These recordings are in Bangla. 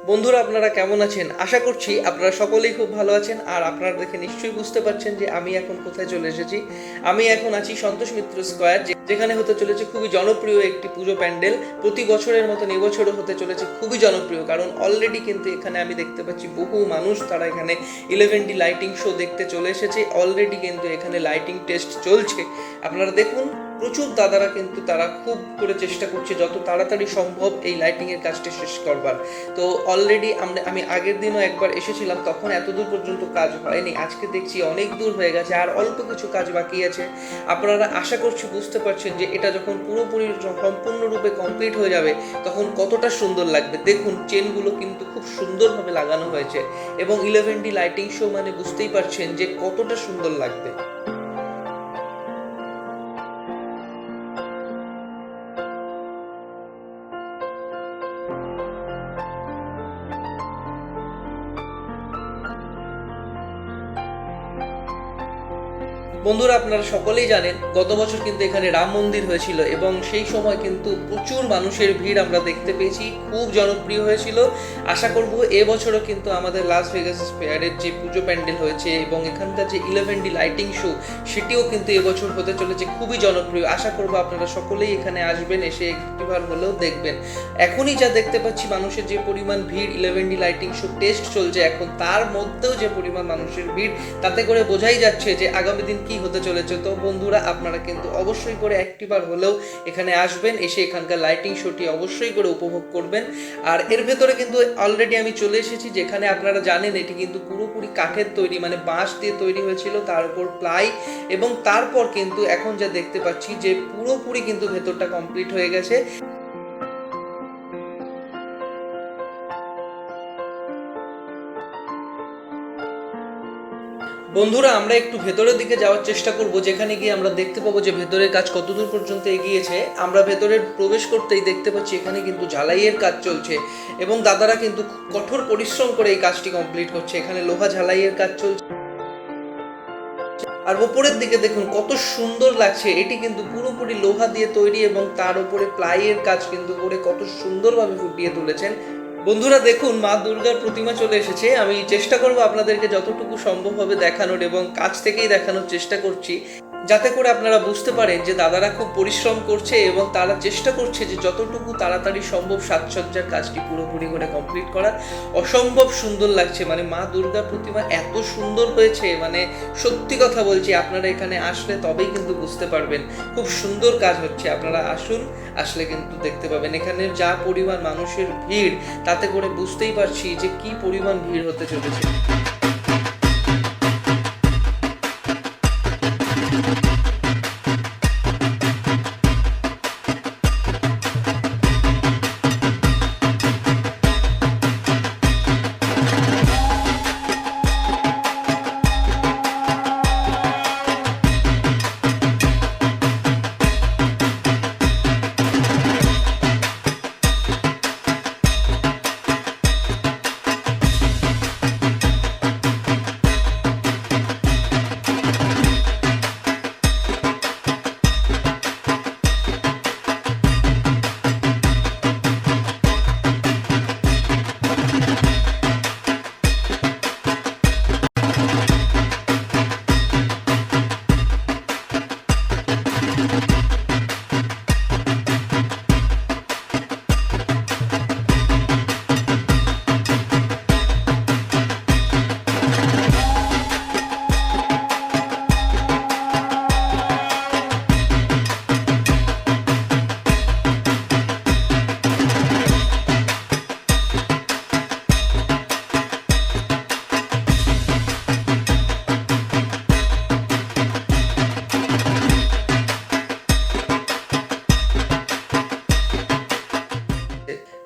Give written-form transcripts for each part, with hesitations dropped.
বন্ধুরা, আপনারা কেমন আছেন? আশা করছি আপনারা সকলেই খুব ভালো আছেন। আর আপনারা দেখে নিশ্চয়ই বুঝতে পারছেন যে আমি এখন কোথায় চলে এসেছি। আমি এখন আছি সন্তোষ মিত্র স্কোয়ার, যেখানে হতে চলেছে খুবই জনপ্রিয় একটি পুজো প্যান্ডেল। প্রতি বছরের মতন এবছরও হতে চলেছে খুবই জনপ্রিয়, কারণ অলরেডি কিন্তু এখানে আমি দেখতে পাচ্ছি বহু মানুষ তারা এখানে 11D লাইটিং শো দেখতে চলে এসেছে। অলরেডি কিন্তু এখানে লাইটিং টেস্ট চলছে। আপনারা দেখুন, প্রচুর দাদারা কিন্তু তারা খুব করে চেষ্টা করছে যত তাড়াতাড়ি সম্ভব এই লাইটিংয়ের কাজটা শেষ করবার। তো অলরেডি আমি আগের দিনও একবার এসেছিলাম, তখন এত দূর পর্যন্ত কাজ হয়নি। আজকে দেখছি অনেক দূর হয়ে গেছে, আর অল্প কিছু কাজ বাকি আছে। আপনারা আশা করছি বুঝতে পারছেন যে এটা যখন পুরোপুরি সম্পূর্ণরূপে কমপ্লিট হয়ে যাবে তখন কতটা সুন্দর লাগবে। দেখুন, চেনগুলো কিন্তু খুব সুন্দরভাবে লাগানো হয়েছে, এবং 11D লাইটিং শো মানে বুঝতেই পারছেন যে কতটা সুন্দর লাগবে। বন্ধুরা, আপনারা সকলেই জানেন গত বছর কিন্তু এখানে রাম মন্দির হয়েছিল, এবং সেই সময় কিন্তু প্রচুর মানুষের ভিড় আমরা দেখতে পেয়েছি, খুব জনপ্রিয় হয়েছিল। আশা করব এবছরও কিন্তু আমাদের লাস ভেগাস ফেয়ারের যে পুজো প্যান্ডেল হয়েছে এবং এখানকার যে 11D লাইটিং শো, সেটিও কিন্তু এবছর হতে চলেছে খুবই জনপ্রিয়। আশা করব আপনারা সকলেই এখানে আসবেন, এসে একটিবার হলেও দেখবেন। এখনই যা দেখতে পাচ্ছি মানুষের যে পরিমাণ ভিড়, 11D লাইটিং শো টেস্ট চলছে এখন, তার মধ্যেও যে পরিমাণ মানুষের ভিড়, তাতে করে বোঝাই যাচ্ছে যে আগামী দিন কি হতে চলেছে। তো বন্ধুরা, আপনারা কিন্তু অবশ্যই করে একটিবার হলেও এখানে আসবেন, এসে এখানকার লাইটিং শোটি অবশ্যই করে উপভোগ করবেন। আর এর ভেতরে কিন্তু অলরেডি আমি চলে এসেছি, যেখানে আপনারা জানেন এটি কিন্তু পুরোপুরি কাঠের তৈরি, মানে বাঁশ দিয়ে তৈরি হয়েছিল, তার উপর প্লাই, এবং তারপর কিন্তু এখন যা দেখতে পাচ্ছি যে পুরোপুরি কিন্তু ভেতরটা কমপ্লিট হয়ে গেছে। বন্ধুরা, আমরা একটু ভেতরের দিকে যাওয়ার চেষ্টা করব, যেখানে গিয়ে আমরা দেখতে পাবো যে ভেতরের কাজ কতদূর পর্যন্ত এগিয়েছে। আমরা ভেতরে প্রবেশ করতেই দেখতে পাচ্ছি এখানে কিন্তু ঝালাইয়ের কাজ চলছে, এবং দাদারা কিন্তু কঠোর পরিশ্রম করে এই কাজটি কমপ্লিট করছে। এখানে লোহা ঝালাইয়ের কাজ চলছে। আর উপরের দিকে দেখুন কত সুন্দর লাগছে, এটি কিন্তু পুরোপুরি লোহা দিয়ে তৈরি, এবং তার উপরে প্লাইয়ের কাজ কিন্তু করে কত সুন্দরভাবে ফুটিয়ে তুলেছেন। বন্ধুরা দেখুন, মা দুর্গার প্রতিমা চলে এসেছে। আমি চেষ্টা করব আপনাদেরকে যতটুকু সম্ভব হবে দেখানোর, এবং কাছ থেকেই দেখানোর চেষ্টা করছি, যাতে করে আপনারা বুঝতে পারেন যে দাদারা খুব পরিশ্রম করছে এবং তারা চেষ্টা করছে যে যতটুকু তাড়াতাড়ি সম্ভব সাজসজ্জার কাজটি পুরোপুরি করে কমপ্লিট করার। অসম্ভব সুন্দর লাগছে, মানে মা দুর্গার প্রতিমা এত সুন্দর হয়েছে, মানে সত্যি কথা বলছি, আপনারা এখানে আসলে তবেই কিন্তু বুঝতে পারবেন খুব সুন্দর কাজ হচ্ছে। আপনারা আসুন, আসলে কিন্তু দেখতে পাবেন এখানে যা পরিমাণ মানুষের ভিড়, তাতে করে বুঝতেই পারছি যে কি পরিমাণ ভিড় হতে চলেছে।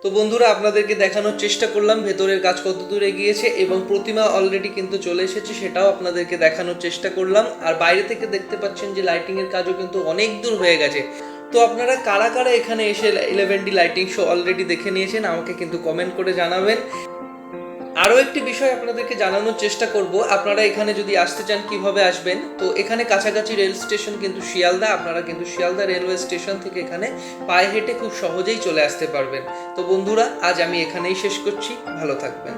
তো বন্ধুরা, আপনাদেরকে দেখানোর চেষ্টা করলাম ভেতরের কাজ কত দূর এগিয়েছে, এবং প্রতিমা অলরেডি কিন্তু চলে এসেছে, সেটাও আপনাদেরকে দেখানোর চেষ্টা করলাম। আর বাইরে থেকে দেখতে পাচ্ছেন যে লাইটিংয়ের কাজও কিন্তু অনেক দূর হয়ে গেছে। তো আপনারা কারা কারা এখানে এসে 11D লাইটিং শো অলরেডি দেখে নিয়েছেন আমাকে কিন্তু কমেন্ট করে জানাবেন। আরও একটি বিষয় আপনাদেরকে জানানোর চেষ্টা করব, আপনারা এখানে যদি আসতে চান কিভাবে আসবেন। তো এখানে কাছাকাছি রেল স্টেশন কিন্তু শিয়ালদা, আপনারা কিন্তু শিয়ালদা রেলওয়ে স্টেশন থেকে এখানে পায়ে হেঁটে খুব সহজেই চলে আসতে পারবেন। তো বন্ধুরা, আজ আমি এখানেই শেষ করছি, ভালো থাকবেন।